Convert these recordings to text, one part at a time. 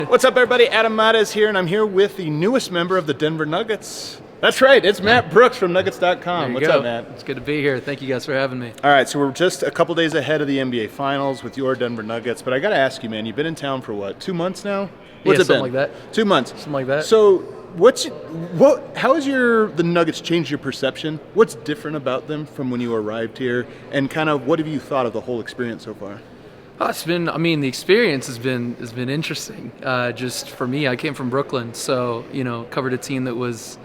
What's up, everybody? Adam Mata is here, and I'm here with the newest member of the Denver Nuggets. That's right, it's Matt Brooks from Nuggets.com. What's up, Matt? It's good to be here. Thank you guys for having me. All right, so we're just a couple days ahead of the NBA Finals with your Denver Nuggets, but I got to ask you, man, you've been in town for what, 2 months now? What's it been? Something like that. 2 months. Something like that. So how has the Nuggets changed your perception? What's different about them from when you arrived here, and kind of what have you thought of the whole experience so far? The experience has been interesting. Just for me, I came from Brooklyn, so covered a team that was,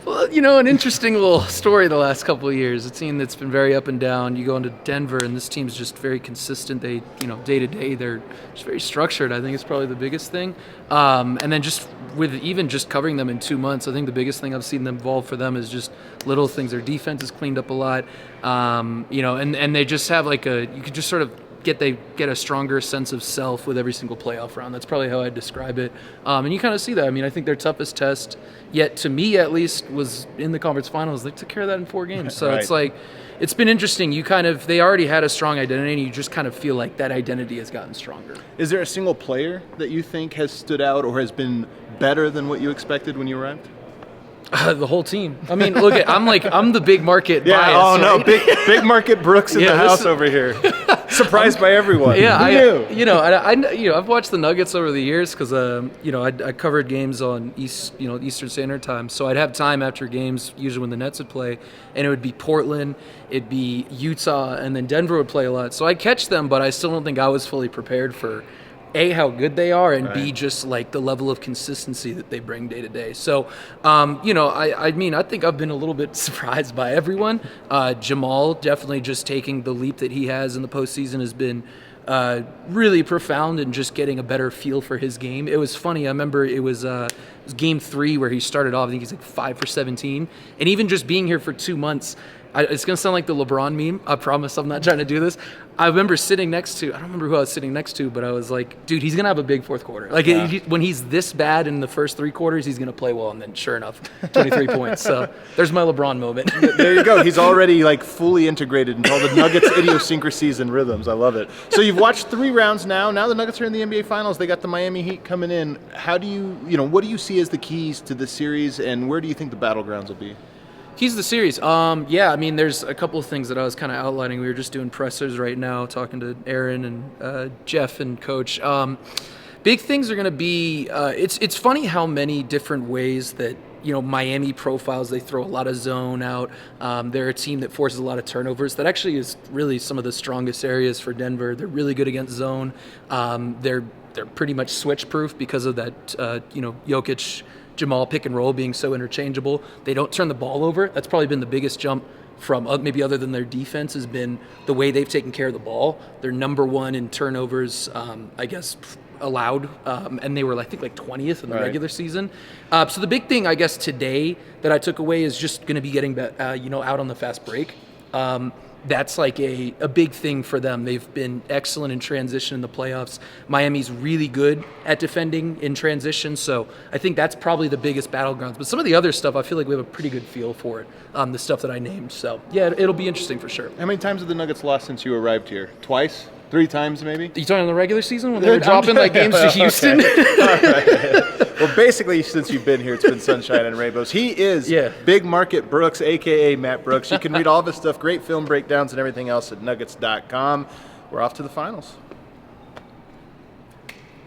an interesting little story the last couple of years. A team that's been very up and down. You go into Denver, and this team's just very consistent. They, day to day, they're just very structured. I think it's probably the biggest thing. And then just with covering them in 2 months, I think the biggest thing I've seen them evolve for them is just little things. Their defense is cleaned up a lot. And they just have you could just sort of get a stronger sense of self with every single playoff round. That's probably how I'd describe it. And you kind of see that. I think their toughest test, yet to me at least, was in the conference finals. They took care of that in 4 games. So Right. It's been interesting. They already had a strong identity, and you just kind of feel like that identity has gotten stronger. Is there a single player that you think has stood out or has been better than what you expected when you arrived? The whole team. Look, I'm the big market bias. Oh no, right? big market Brooks in the house over here. Surprised by everyone. Yeah, I've watched the Nuggets over the years because I covered games on Eastern Standard Time, so I'd have time after games, usually when the Nets would play, and it would be Portland, it'd be Utah, and then Denver would play a lot. So I'd catch them, but I still don't think I was fully prepared for A, how good they are, and B, just the level of consistency that they bring day to day. So, I think I've been a little bit surprised by everyone. Jamal definitely just taking the leap that he has in the postseason has been really profound, and just getting a better feel for his game. It was funny. I remember it was game 3 where he started off. I think he's 5 for 17, and even just being here for 2 months. It's going to sound like the LeBron meme. I promise I'm not trying to do this. I remember sitting next to, I don't remember who I was sitting next to, but I was like, dude, he's going to have a big fourth quarter. When he's this bad in the first 3 quarters, he's going to play well. And then sure enough, 23 points. So there's my LeBron moment. There you go. He's already fully integrated into all the Nuggets idiosyncrasies and rhythms. I love it. So you've watched 3 rounds now. Now the Nuggets are in the NBA Finals. They got the Miami Heat coming in. How do what do you see as the keys to the series, and where do you think the battlegrounds will be? He's the series. There's a couple of things that I was kind of outlining. We were just doing pressers right now, talking to Aaron and Jeff and Coach. Big things are going to be. It's funny how many different ways that Miami profiles. They throw a lot of zone out. They're a team that forces a lot of turnovers. That actually is really some of the strongest areas for Denver. They're really good against zone. They're pretty much switch proof because of that. Jokic, Jamal pick and roll being so interchangeable. They don't turn the ball over. That's probably been the biggest jump from maybe other than their defense has been the way they've taken care of the ball. They're number 1 in turnovers, allowed, and they were 20th in the regular season. So the big thing, I guess, today that I took away is just going to be getting out on the fast break. That's a big thing for them. They've been excellent in transition in the playoffs. Miami's really good at defending in transition, so I think that's probably the biggest battlegrounds. But some of the other stuff, I feel like we have a pretty good feel for it, the stuff that I named. So, yeah, it'll be interesting for sure. How many times have the Nuggets lost since you arrived here? Twice? 3 times, maybe? Are you talking in the regular season when they were dropping games to Houston? Well, basically, since you've been here, it's been sunshine and rainbows. He is Big Market Brooks, a.k.a. Matt Brooks. You can read all of his stuff, great film breakdowns and everything else at Nuggets.com. We're off to the finals.